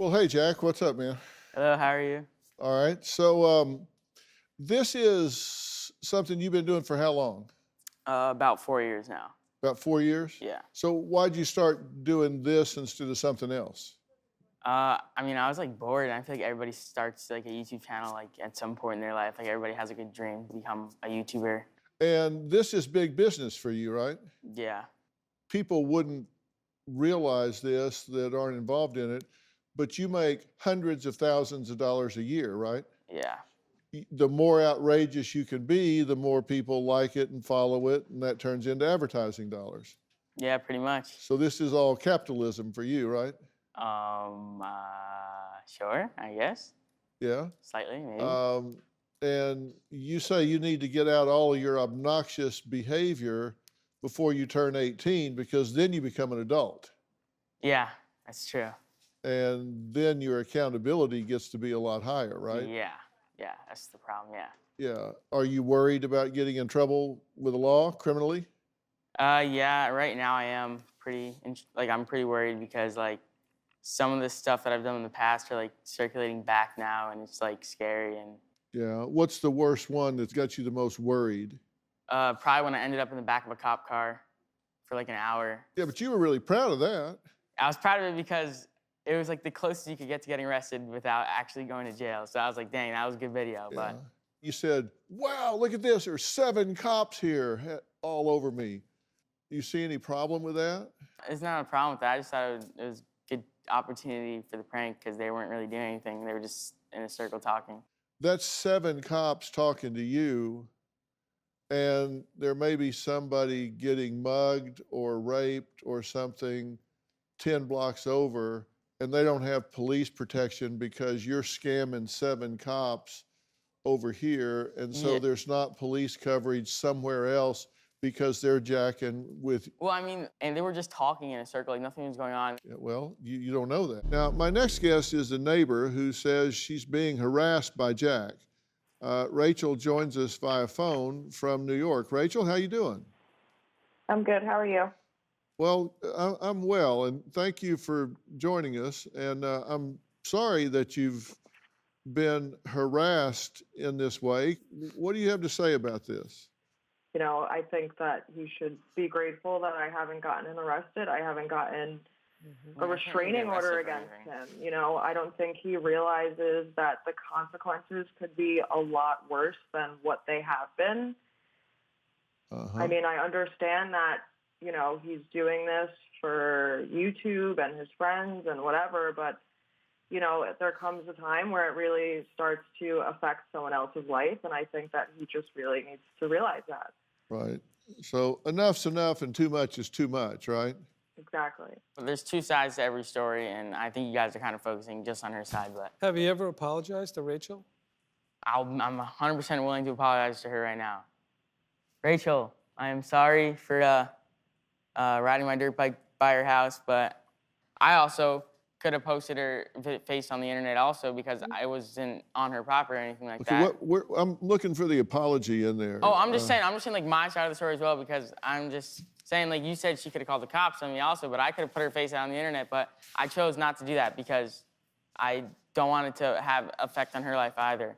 Well, hey, Jack, what's up, man? Hello, how are you? All right. So, this is something you've been doing for how long? About 4 years now. About 4 years? Yeah. So, why'd you start doing this instead of something else? I was like bored, and I feel like everybody starts like a YouTube channel like at some point in their life. Like everybody has a good dream to become a YouTuber. And this is big business for you, right? Yeah. People wouldn't realize this that aren't involved in it, but you make hundreds of thousands of dollars a year, right? Yeah. The more outrageous you can be, the more people like it and follow it, and that turns into advertising dollars. Yeah, pretty much. So this is all capitalism for you, right? Sure, I guess. Yeah. Slightly, maybe. And you say you need to get out all of your obnoxious behavior before you turn 18 because then you become an adult. Yeah, that's true. And then your accountability gets to be a lot higher, right? Yeah. Yeah, that's the problem, yeah. Yeah. Are you worried about getting in trouble with the law criminally? Yeah, right now I am I'm pretty worried because like some of the stuff that I've done in the past are like circulating back now, and it's like scary. And Yeah. What's the worst one that's got you the most worried? probably when I ended up in the back of a cop car for like an hour. Yeah, but you were really proud of that. I was proud of it because it was like the closest you could get to getting arrested without actually going to jail. So I was like, dang, that was a good video. Yeah. But You said, wow, look at this. There's 7 cops here all over me. You see any problem with that? it's not a problem with that. I just thought it was a good opportunity for the prank because they weren't really doing anything. They were just in a circle talking. That's 7 cops talking to you, and there may be somebody getting mugged or raped or something 10 blocks over, and they don't have police protection because you're scamming 7 cops over here, and so Yeah. there's not police coverage somewhere else because they're jacking with. Well, I mean, and they were just talking in a circle, like nothing was going on. Yeah, well, you don't know that. Now, my next guest is a neighbor who says she's being harassed by Jack. Rachel joins us via phone from New York. Rachel, how you doing? I'm good. How are you? Well, I'm well, and thank you for joining us. And I'm sorry that you've been harassed in this way. What do you have to say about this? You know, I think that he should be grateful that I haven't gotten arrested. I haven't gotten a restraining order against him. You know, I don't think he realizes that the consequences could be a lot worse than what they have been. I mean, I understand that, you know, he's doing this for YouTube and his friends and whatever, but, you know, there comes a time where it really starts to affect someone else's life, and I think that he just really needs to realize that. Right. So enough's enough and too much is too much, right? Exactly. There's 2 sides to every story, and I think you guys are kind of focusing just on her side. But Have you ever apologized to Rachel? I'm 100% willing to apologize to her right now. Rachel, I am sorry for riding my dirt bike by her house, but I also could have posted her face on the internet also because I wasn't on her property or anything like that. I'm looking for the apology in there. Oh, I'm just saying like my side of the story as well, because I'm just saying, like you said, she could have called the cops on me also, but I could have put her face out on the internet, but I chose not to do that because I don't want it to have effect on her life either.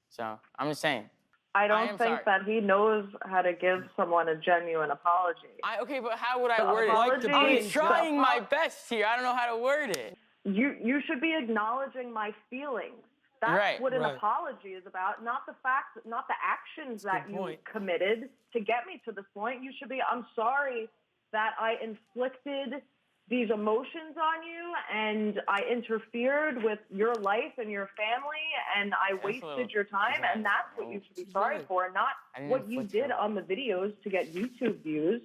So I'm just saying. I don't think that he knows how to give someone a genuine apology. Okay, but how would I word it? I'm trying my best here. I don't know how to word it. You should be acknowledging my feelings. That's what an apology is about, not the facts, not the actions that you committed to get me to this point. You should be, I'm sorry that I inflicted these emotions on you and I interfered with your life and your family and I wasted your time, and that's what you should be sorry for, not what you did on the videos to get YouTube views.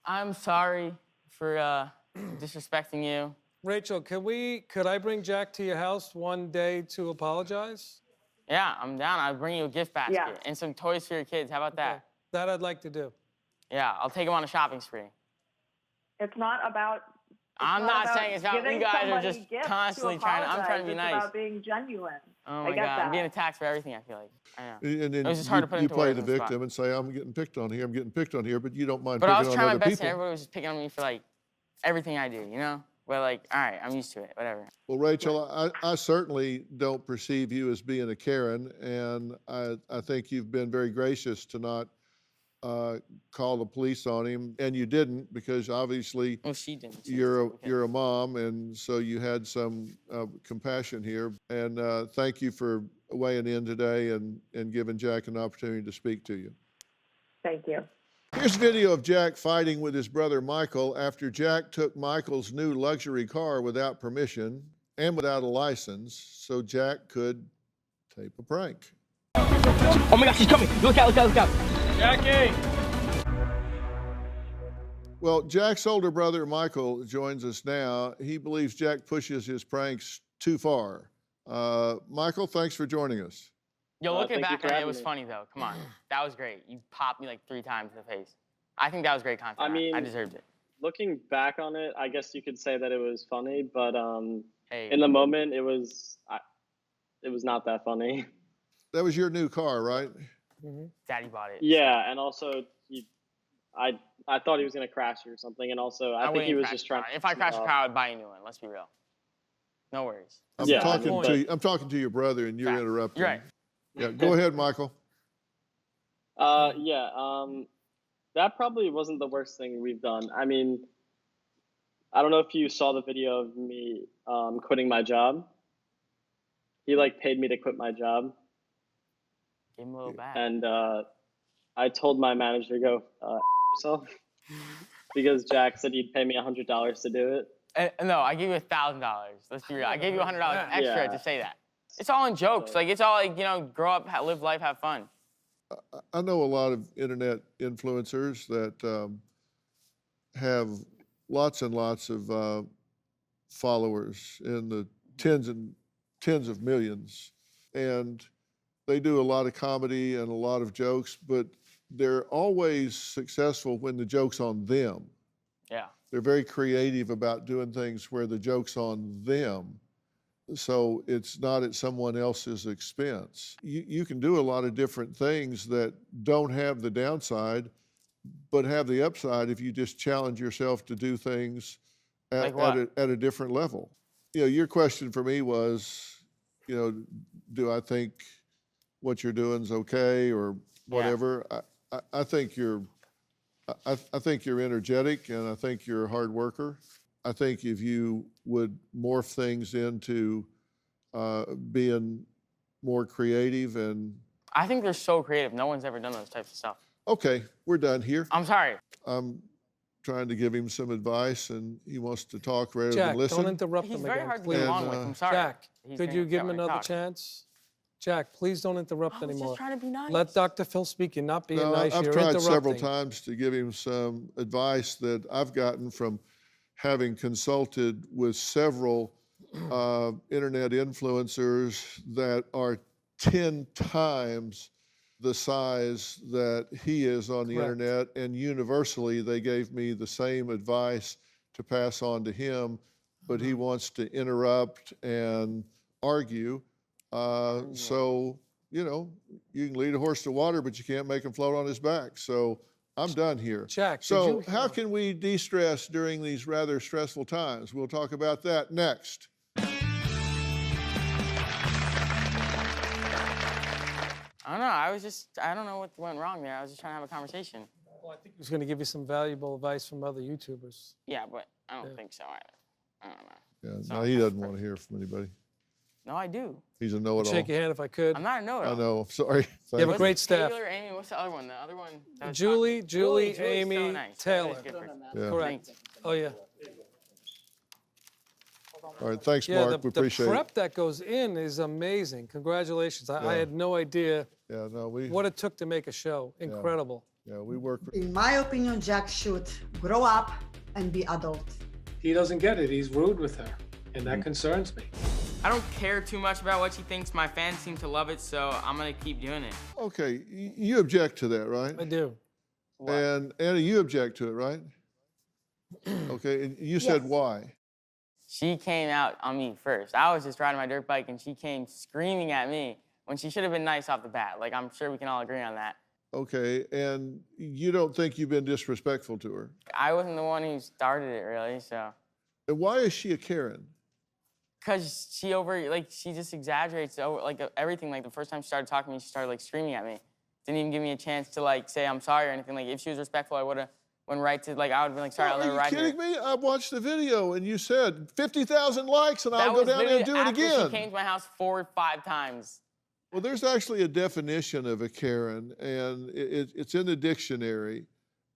I'm sorry for disrespecting you. Rachel, could I bring Jack to your house one day to apologize? Yeah, I'm down. I'll bring you a gift basket and some toys for your kids. How about that? That I'd like to do. Yeah, I'll take them on a shopping spree. It's not about. I'm not saying it's about. You guys are just constantly trying. I'm trying to be nice. It's about being genuine. Oh my God, I'm being attacked for everything. I feel like. I know. And then it was just hard to put you into play words the victim and say, I'm getting picked on here, I'm getting picked on here, but you don't mind but picking I was on trying other my best, people. and everybody was just picking on me for like everything I do, you know? But like, all right, I'm used to it. Whatever. Well, Rachel, I certainly don't perceive you as being a Karen, and I think you've been very gracious to not call the police on him, and you didn't because obviously Well, she didn't. you're a mom, and so you had some compassion here. And thank you for weighing in today and giving Jack an opportunity to speak to you. Thank you. Here's video of Jack fighting with his brother Michael after Jack took Michael's new luxury car without permission and without a license, so Jack could tape a prank. Oh my gosh, she's coming! Look out! Look out! Look out! Jackie! Well, Jack's older brother Michael joins us now. He believes Jack pushes his pranks too far. Michael, thanks for joining us. Yo, looking Thank you back for on it, it having was me. funny though. Come on, that was great. You popped me like 3 times in the face. I think that was great content. I mean, I deserved it. Looking back on it, I guess you could say that it was funny, but Hey, in the moment, it was not that funny. That was your new car, right? Daddy bought it. Yeah, and also I thought he was gonna crash or something, and also I think he wouldn't was crash just the trying. car. If I crashed a car, I would buy a new one. Let's be real. No worries. I'm Yeah, talking but- to you. I'm talking to your brother, and you're Fact. interrupting. You're right. Yeah, go ahead, Michael. That probably wasn't the worst thing we've done. I mean, I don't know if you saw the video of me quitting my job. He like paid me to quit my job, Give him a little back. and I told my manager to go yourself because Jack said he'd pay me $100 to do it. No, I gave you $1,000. Let's be real. I gave you $100 extra Yeah. to say that. It's all in jokes. Like it's all like grow up, live life, have fun. I know a lot of internet influencers that have lots and lots of followers in the tens of millions, and they do a lot of comedy and a lot of jokes, but they're always successful when the joke's on them. Yeah. They're very creative about doing things where the joke's on them, so it's not at someone else's expense. You can do a lot of different things that don't have the downside, but have the upside if you just challenge yourself to do things Like what? at a different level. Your question for me was, do I think what you're doing is okay or whatever? I think you're energetic, and I think you're a hard worker. I think if you would morph things into being more creative and... I think they're so creative. No one's ever done those types of stuff. Okay, we're done here. I'm sorry. I'm trying to give him some advice, and he wants to talk rather Jack, than listen. don't interrupt He's him very again, hard to please. get along with. I'm sorry. Jack, He's could gonna you give get him when I another talk. chance? Jack, please don't interrupt I was anymore. just trying to be nice. Let Dr. Phil speak. You're not being No, nice. I've You're tried interrupting. several times to give him some advice that I've gotten from having consulted with several internet influencers that are 10 times the size that he is on the Correct. internet, and universally they gave me the same advice to pass on to him, but he wants to interrupt and argue. So, you can lead a horse to water, but you can't make him float on his back. So I'm done here. Jack, did So you- how can we de-stress during these rather stressful times? We'll talk about that next. I don't know. I don't know what went wrong there. I was just trying to have a conversation. Well, I think he was going to give you some valuable advice from other YouTubers. Yeah, but I don't Yeah. think so either. I don't know. Yeah, So- no, he doesn't want to hear from anybody. No, I do. He's a I'd know-it-all. shake your hand if I could. I'm not a know-it-all. I know. I'm sorry. You have Thank a What's great it, staff. Taylor, Amy, what's the other one? The other one. that was Julie, talking- Julie, Julie's Amy, so nice. Taylor. Julie's good for- Yeah. Correct. Oh, yeah. All right. Thanks, Yeah, Mark. We the appreciate prep it. that goes in is amazing. Congratulations. I Yeah. had no idea Yeah, no, we what it took to make a show. Incredible. we work. In my opinion, Jack should grow up and be adult. He doesn't get it. He's rude with her, and that concerns me. I don't care too much about what she thinks. My fans seem to love it, so I'm gonna keep doing it. Okay, you object to that, right? I do. And Anna, you object to it, right? Okay, and you said Yes. why? She came out on me first. I was just riding my dirt bike, and she came screaming at me when she should have been nice off the bat. Like, I'm sure we can all agree on that. Okay, and you don't think you've been disrespectful to her? I wasn't the one who started it, really, so. And why is she a Karen? Cause she she just exaggerates over everything. Like the first time she started talking to me, she started like screaming at me. Didn't even give me a chance to like say I'm sorry or anything. Like if she was respectful, I would have went right to like I would have been like sorry, I'll never ride here. Are you kidding me? I watched the video and you said 50,000 likes and I'll go down there and do it again. She came to my house 4 or 5 times. Well, there's actually a definition of a Karen, and it's in the dictionary,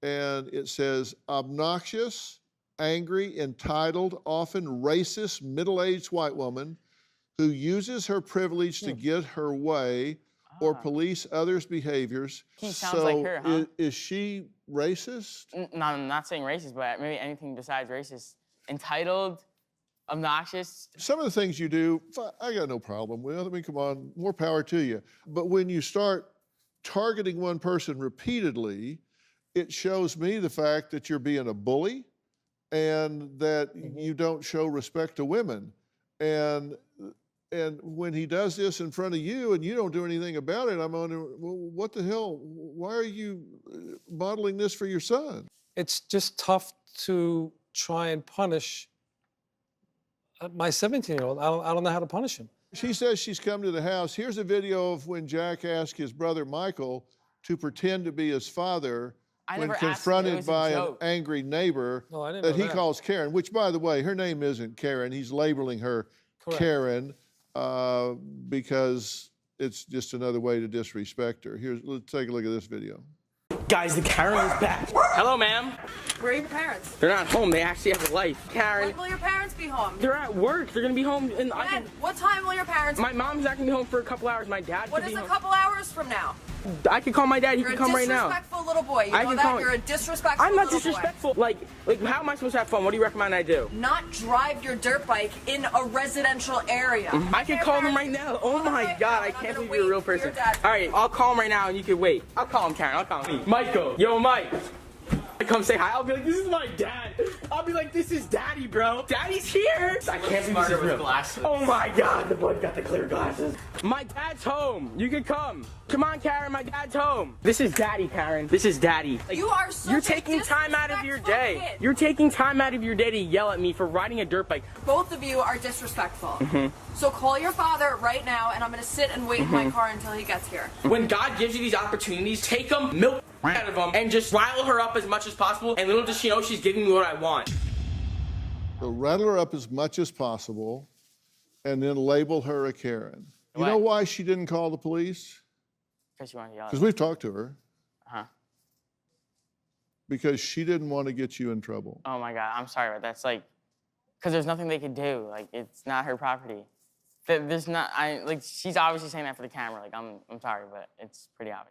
and it says obnoxious, angry, entitled, often racist, middle-aged white woman who uses her privilege to get her way or police others' behaviors. He sounds like her, huh? Is she racist? No, I'm not saying racist, but maybe anything besides racist. Entitled, obnoxious. Some of the things you do, I got no problem with. I mean, come on, more power to you. But when you start targeting one person repeatedly, it shows me the fact that you're being a bully and that you don't show respect to women. And when he does this in front of you and you don't do anything about it, I'm wondering, well, what the hell? Why are you modeling this for your son? It's just tough to try and punish my 17-year-old. I don't know how to punish him. She says she's come to the house. Here's a video of when Jack asked his brother Michael to pretend to be his father when confronted by an angry neighbor that he calls Karen, which, by the way, her name isn't Karen. He's labeling her Karen because it's just another way to disrespect her. Let's take a look at this video. Guys, the Karen is back. Hello, ma'am. Where are your parents? They're not home. They actually have a life. Karen. When will your parents be home? They're at work. They're gonna be home in. When? What time will your parents? My mom's not gonna be home for a couple hours. My dad. What is a couple hours from now? I can call my dad. He can come right now. You're a disrespectful little boy. You know that? You're a disrespectful I'm not little disrespectful. Like, how am I supposed to have fun? What do you recommend I do? Not drive your dirt bike in a residential area. I can call them right now. Oh my God, I can't believe you're a real person. All right, I'll call him right now and you can wait. I'll call him, Karen. I'll call him. Michael. Yo, Mike. I come say hi. I'll be like, this is my dad. I'll be like, this is Daddy, bro. Daddy's here. I can't believe this is real. Oh my God, the boy got the clear glasses. My dad's home. You can come. Come on, Karen. My dad's home. This is Daddy, Karen. This is Daddy. Like, you are such You're taking time out of your day. Kid. You're taking time out of your day to yell at me for riding a dirt bike. Both of you are disrespectful. So call your father right now, and I'm going to sit and wait in my car until he gets here. When God gives you these opportunities, take them, milk out of them, and just rile her up as much as possible, and little does she know she's giving me what I want. So rattle her up as much as possible, and then label her a Karen. You know why she didn't call the police? Because she wanted to yell at me. Because we've talked to her. Uh-huh. Because she didn't want to get you in trouble. Oh my God, I'm sorry, but that's like, because there's nothing they could do. Like, it's not her property. There's not, she's obviously saying that for the camera. Like, I'm sorry, but it's pretty obvious.